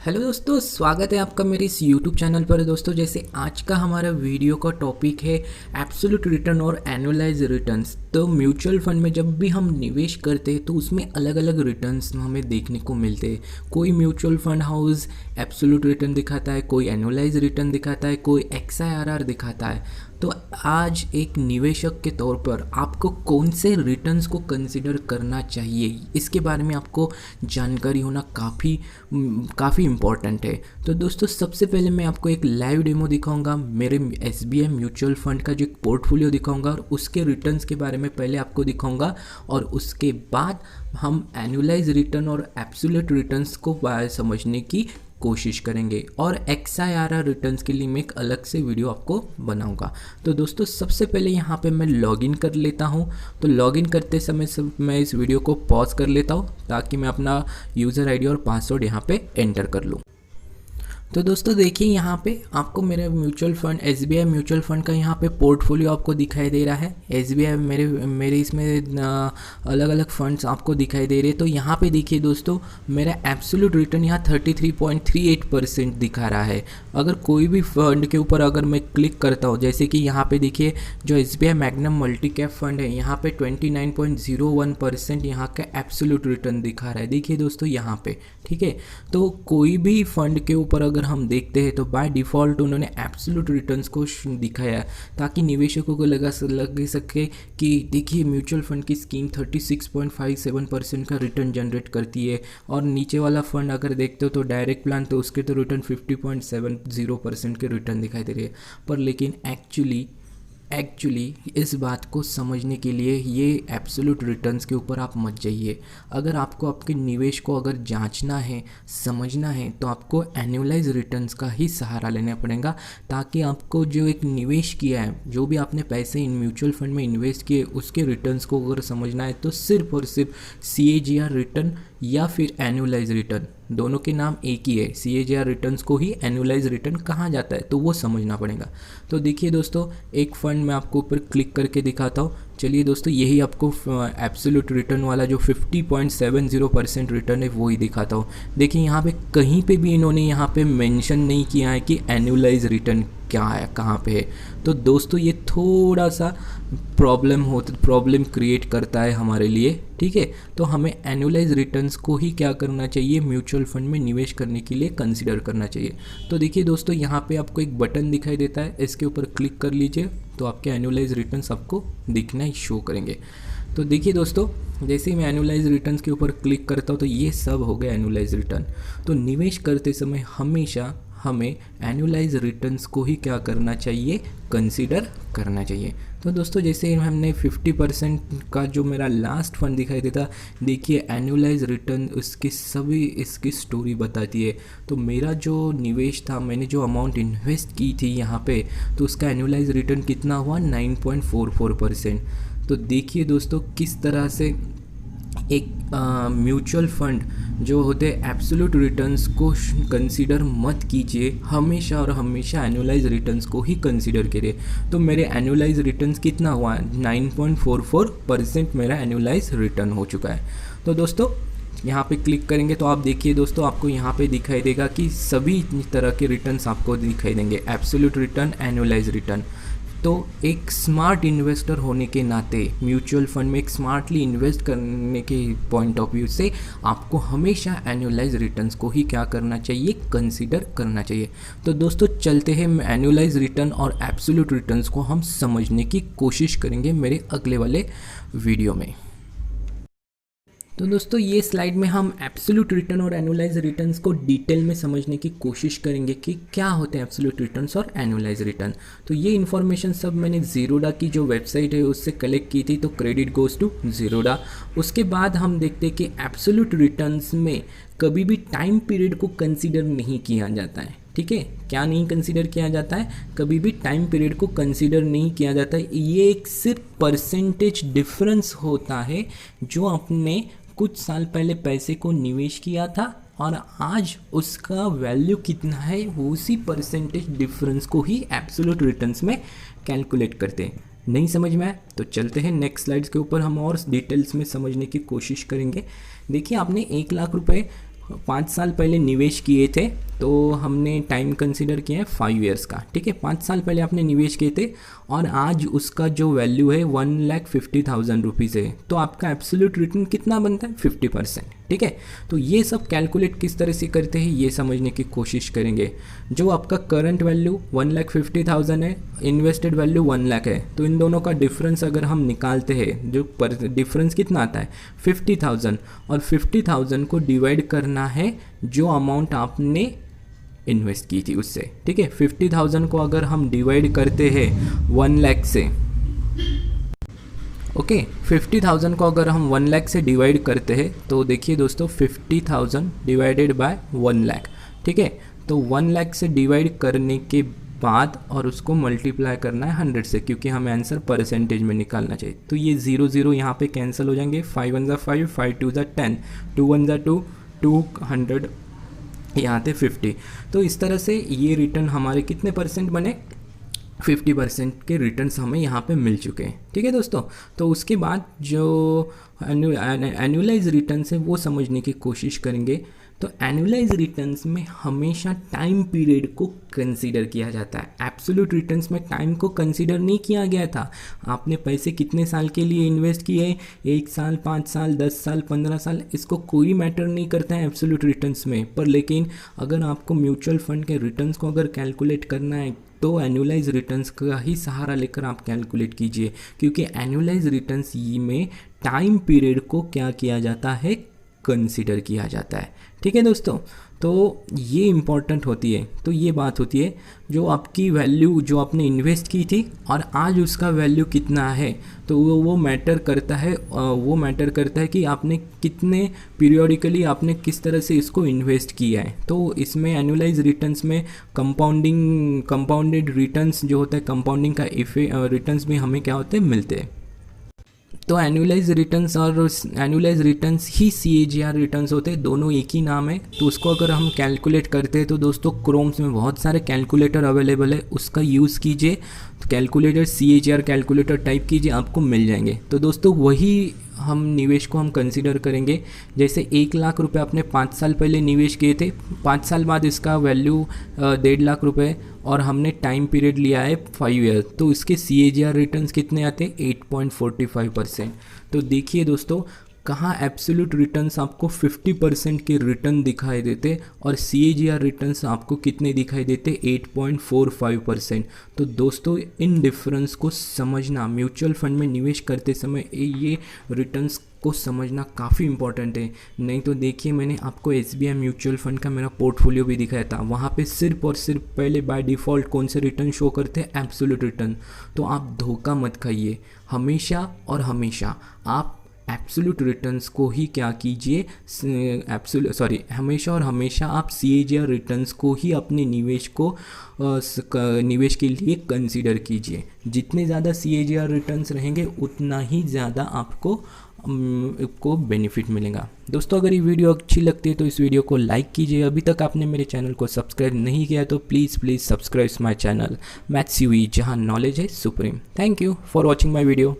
Hello दोस्तों, स्वागत है आपका मेरे इस यूट्यूब चैनल पर। दोस्तों, जैसे आज का हमारा वीडियो का टॉपिक है एब्सोल्यूट रिटर्न और एनुअलाइज रिटर्न्स। तो म्यूचुअल फंड में जब भी हम निवेश करते हैं तो उसमें अलग अलग रिटर्न्स हमें देखने को मिलते हैं। कोई mutual fund house absolute return दिखाता है, कोई एनुअलाइज रिटर्न दिखाता है, कोई XIRR दिखाता है। तो आज एक निवेशक के तौर पर आपको कौन से रिटर्न्स को कंसिडर करना चाहिए, इसके बारे में आपको जानकारी होना काफ़ी इम्पॉर्टेंट है। तो दोस्तों, सबसे पहले मैं आपको एक लाइव डेमो दिखाऊंगा, मेरे SBI म्यूचुअल फंड का जो एक पोर्टफोलियो दिखाऊंगा और उसके रिटर्न्स के बारे में पहले आपको दिखाऊंगा, और उसके बाद हम एनुअलाइज रिटर्न और एब्सोल्यूट रिटर्न्स को समझने की कोशिश करेंगे। और XIRR रिटर्न्स के लिए मैं एक अलग से वीडियो आपको बनाऊंगा। तो दोस्तों, सबसे पहले यहाँ पे मैं लॉगिन कर लेता हूँ। तो लॉगिन करते समय मैं इस वीडियो को पॉज कर लेता हूँ ताकि मैं अपना यूज़र ID और पासवर्ड यहाँ पे एंटर कर लूँ। तो दोस्तों देखिए, यहाँ पे आपको मेरे mutual fund SBI mutual fund का यहाँ पे पोर्टफोलियो आपको दिखाई दे रहा है। SBI मेरे इसमें अलग अलग फंड्स आपको दिखाई दे रहे हैं। तो यहाँ पे देखिए दोस्तों, मेरा एब्सोल्यूट रिटर्न यहाँ 33.38% दिखा रहा है। अगर कोई भी फंड के ऊपर अगर मैं क्लिक करता हूँ, जैसे कि यहाँ पे देखिए जो SBI magnum multi cap fund है, यहाँ पे 29.01% यहाँ का एब्सोल्यूट रिटर्न दिखा रहा है। देखिए दोस्तों यहाँ पे, ठीक है। तो कोई भी फंड के ऊपर अगर हम देखते हैं तो बाय डिफ़ॉल्ट उन्होंने एब्सोल्यूट रिटर्न्स को दिखाया, ताकि निवेशकों को लग सके कि देखिए म्यूचुअल फंड की स्कीम 36.57% का रिटर्न जनरेट करती है। और नीचे वाला फंड अगर देखते हो तो डायरेक्ट प्लान, तो उसके तो रिटर्न 50.70% के रिटर्न दिखाई दे रही है। पर लेकिन एक्चुअली इस बात को समझने के लिए ये एब्सोल्यूट रिटर्न्स के ऊपर आप मत जाइए। अगर आपको आपके निवेश को अगर जांचना है, समझना है, तो आपको एनुअलाइज रिटर्न्स का ही सहारा लेना पड़ेगा, ताकि आपको जो एक निवेश किया है, जो भी आपने पैसे इन म्यूचुअल फंड में इन्वेस्ट किए, उसके रिटर्न्स को अगर समझना है तो सिर्फ और सिर्फ CAGR रिटर्न या फिर एनुअलाइज रिटर्न, दोनों के नाम एक ही है। CAGR रिटर्न्स को ही एनुअलाइज रिटर्न कहा जाता है, तो वो समझना पड़ेगा। तो देखिए दोस्तों, एक फ़ंड मैं आपको ऊपर क्लिक करके दिखाता हूँ। चलिए दोस्तों, यही आपको एब्सोल्यूट रिटर्न वाला जो 50.70% रिटर्न है वो ही दिखाता हूँ। देखिए यहाँ पे कहीं पे भी इन्होंने यहाँ पे मेंशन नहीं किया है कि एनुअलाइज रिटर्न क्या है, कहाँ पे है। तो दोस्तों ये थोड़ा सा प्रॉब्लम क्रिएट करता है हमारे लिए, ठीक है। तो हमें एनुअलाइज रिटर्न्स को ही क्या करना चाहिए, म्यूचुअल फंड में निवेश करने के लिए कंसिडर करना चाहिए। तो देखिए दोस्तों, यहाँ पे आपको एक बटन दिखाई देता है, इसके ऊपर क्लिक कर लीजिए तो आपके एनुअलाइज रिटर्न्स आपको दिखना ही शो करेंगे। तो देखिए दोस्तों, जैसे ही मैं एनुअलाइज रिटर्न्स के ऊपर क्लिक करता हूँ तो ये सब हो गया एनुअलाइज रिटर्न। तो निवेश करते समय हमेशा हमें एनुअलाइज रिटर्न्स को ही क्या करना चाहिए, कंसीडर करना चाहिए। तो दोस्तों, जैसे हमने 50% का जो मेरा लास्ट फंड दिखाई देता, देखिए एनुअलाइज रिटर्न इसकी स्टोरी बताती है। तो मेरा जो निवेश था, मैंने जो अमाउंट इन्वेस्ट की थी यहाँ पे, तो उसका एनुअलाइज रिटर्न कितना हुआ, 9.44%। तो देखिए दोस्तों, किस तरह से एक म्यूचुअल फंड जो होते हैं एब्सोल्यूट रिटर्न्स को कंसीडर मत कीजिए, हमेशा और हमेशा एनुअलाइज रिटर्न्स को ही कंसीडर करिए। तो मेरे एनुअलाइज रिटर्न्स कितना हुआ, 9.44% मेरा एनुअलाइज रिटर्न हो चुका है। तो दोस्तों यहाँ पे क्लिक करेंगे तो आप देखिए दोस्तों, आपको यहाँ पे दिखाई देगा कि सभी तरह के रिटर्न्स आपको दिखाई देंगे, एब्सोल्यूट रिटर्न, एनुअलाइज रिटर्न। तो एक स्मार्ट इन्वेस्टर होने के नाते, म्यूचुअल फंड में एक स्मार्टली इन्वेस्ट करने के पॉइंट ऑफ व्यू से आपको हमेशा एनुअलाइज रिटर्न्स को ही क्या करना चाहिए, कंसीडर करना चाहिए। तो दोस्तों चलते हैं, एनुअलाइज रिटर्न और एब्सोल्यूट रिटर्न्स को हम समझने की कोशिश करेंगे मेरे अगले वाले वीडियो में। तो दोस्तों, ये स्लाइड में हम एब्सोल्यूट रिटर्न और एनुअलाइज रिटर्न्स को डिटेल में समझने की कोशिश करेंगे कि क्या होते हैं एब्सोल्यूट रिटर्न्स और एनुअलाइज रिटर्न। तो ये इन्फॉर्मेशन सब मैंने ज़ीरोडा की जो वेबसाइट है उससे कलेक्ट की थी, तो क्रेडिट गोज़ टू ज़ीरोडा। उसके बाद हम देखते हैं कि एब्सोल्यूट रिटर्न्स में कभी भी टाइम पीरियड को कंसिडर नहीं किया जाता है, ठीक है। क्या नहीं कंसीडर किया जाता है, कभी भी टाइम पीरियड को कंसीडर नहीं किया जाता है। ये एक सिर्फ परसेंटेज डिफरेंस होता है, जो आपने कुछ साल पहले पैसे को निवेश किया था और आज उसका वैल्यू कितना है, उसी परसेंटेज डिफरेंस को ही एब्सोल्यूट रिटर्न्स में कैलकुलेट करते हैं। नहीं समझ में आया तो चलते हैं नेक्स्ट स्लाइड्स के ऊपर, हम और डिटेल्स में समझने की कोशिश करेंगे। देखिए, आपने 1 लाख रुपए 5 साल पहले निवेश किए थे, तो हमने टाइम कंसिडर किया है 5 ईयर्स का, ठीक है। 5 साल पहले आपने निवेश किए थे और आज उसका जो वैल्यू है 1,50,000 रुपीज़ है, तो आपका एब्सोल्यूट रिटर्न कितना बनता है? 50%, ठीक है। तो ये सब कैलकुलेट किस तरह से करते हैं ये समझने की कोशिश करेंगे। जो आपका करंट वैल्यू 1,50,000 है, इन्वेस्टेड वैल्यू 1 लाख है, तो इन दोनों का डिफरेंस अगर हम निकालते हैं, जो डिफरेंस कितना आता है? 50,000, और 50,000 को डिवाइड करना है जो अमाउंट आपने इन्वेस्ट की थी उससे, ठीक है। 50,000 को अगर हम डिवाइड करते हैं 1 लाख से, ओके 50,000 को अगर हम 1 लाख से डिवाइड करते हैं तो देखिए दोस्तों 50,000 डिवाइडेड बाय 1 लाख, ठीक है। तो 1 लाख से डिवाइड करने के बाद और उसको मल्टीप्लाई करना है 100 से, क्योंकि हमें आंसर परसेंटेज में निकालना चाहिए। तो ये 0 0 यहाँ पे कैंसिल हो जाएंगे, 5 1 5, 5 2 10, 2 1 2, 200 यहाँ थे 50। तो इस तरह से ये रिटर्न हमारे कितने परसेंट बने? 50% के रिटर्न्स हमें यहाँ पे मिल चुके हैं, ठीक है दोस्तों। तो उसके बाद जो एनुअलाइज रिटर्न्स है वो समझने की कोशिश करेंगे। तो एनुअलाइज रिटर्न्स में हमेशा टाइम पीरियड को कंसीडर किया जाता है। एब्सोल्यूट रिटर्न्स में टाइम को कंसीडर नहीं किया गया था। आपने पैसे कितने साल के लिए इन्वेस्ट किए, 1 साल, 5 साल, 10 साल, 15 साल, इसको कोई मैटर नहीं करता है एब्सोल्यूट रिटर्न्स में। पर लेकिन अगर आपको म्यूचुअल फंड के रिटर्न्स को अगर कैलकुलेट करना है तो एनुअलाइज रिटर्न्स का ही सहारा लेकर आप कैलकुलेट कीजिए, क्योंकि एनुअलाइज रिटर्न्स में टाइम पीरियड को क्या किया जाता है? कंसीडर किया जाता है, ठीक है दोस्तों। तो ये इम्पॉर्टेंट होती है। तो ये बात होती है जो आपकी वैल्यू जो आपने इन्वेस्ट की थी और आज उसका वैल्यू कितना है, तो वो मैटर करता है। वो मैटर करता है कि आपने कितने पीरियोडिकली आपने किस तरह से इसको इन्वेस्ट किया है। तो इसमें एनुअलाइज रिटर्न्स में कंपाउंडेड रिटर्न्स जो होता है, कंपाउंडिंग का रिटर्न्स भी हमें क्या होते हैं? मिलते हैं। तो एनुअलाइज रिटर्न्स और एनुअलाइज रिटर्न्स ही CAGR रिटर्न्स होते हैं, दोनों एक ही नाम है। तो उसको अगर हम कैलकुलेट करते हैं तो दोस्तों क्रोम्स में बहुत सारे कैलकुलेटर अवेलेबल है, उसका यूज़ कीजिए। तो कैलकुलेटर CAGR कैलकुलेटर टाइप कीजिए, आपको मिल जाएंगे। तो दोस्तों वही हम निवेश को हम कंसीडर करेंगे। जैसे 1 लाख रुपए आपने 5 साल पहले निवेश किए थे, 5 साल बाद इसका वैल्यू 1.5 लाख रुपए और हमने टाइम पीरियड लिया है 5 ईयर, तो इसके CAGR रिटर्न्स कितने आते हैं? 8.45%। तो देखिए दोस्तों कहाँ एब्सोल्यूट रिटर्न्स आपको 50% के रिटर्न दिखाई देते और CAGR रिटर्न्स आपको कितने दिखाई देते? 8.45%। तो दोस्तों इन डिफरेंस को समझना, म्यूचुअल फंड में निवेश करते समय ये रिटर्न्स को समझना काफ़ी इंपॉर्टेंट है। नहीं तो देखिए मैंने आपको SBI म्यूचुअल फंड का मेरा पोर्टफोलियो भी दिखाया था, वहाँ पे सिर्फ और सिर्फ पहले बाय डिफ़ॉल्ट कौन से रिटर्न शो करते हैं? Absolute return. तो आप धोखा मत खाइए, हमेशा और हमेशा आप एब्सोल्यूट रिटर्न्स को ही क्या कीजिए, हमेशा और हमेशा आप CAGR रिटर्न्स को ही अपने निवेश के लिए कंसीडर कीजिए। जितने ज़्यादा CAGR रिटर्न्स रहेंगे उतना ही ज़्यादा आपको बेनिफिट मिलेगा। दोस्तों अगर ये वीडियो अच्छी लगती है तो इस वीडियो को लाइक कीजिए। अभी तक आपने मेरे चैनल को सब्सक्राइब नहीं किया तो please subscribe my channel maths UI, जहाँ नॉलेज है supreme. Thank you for watching my video.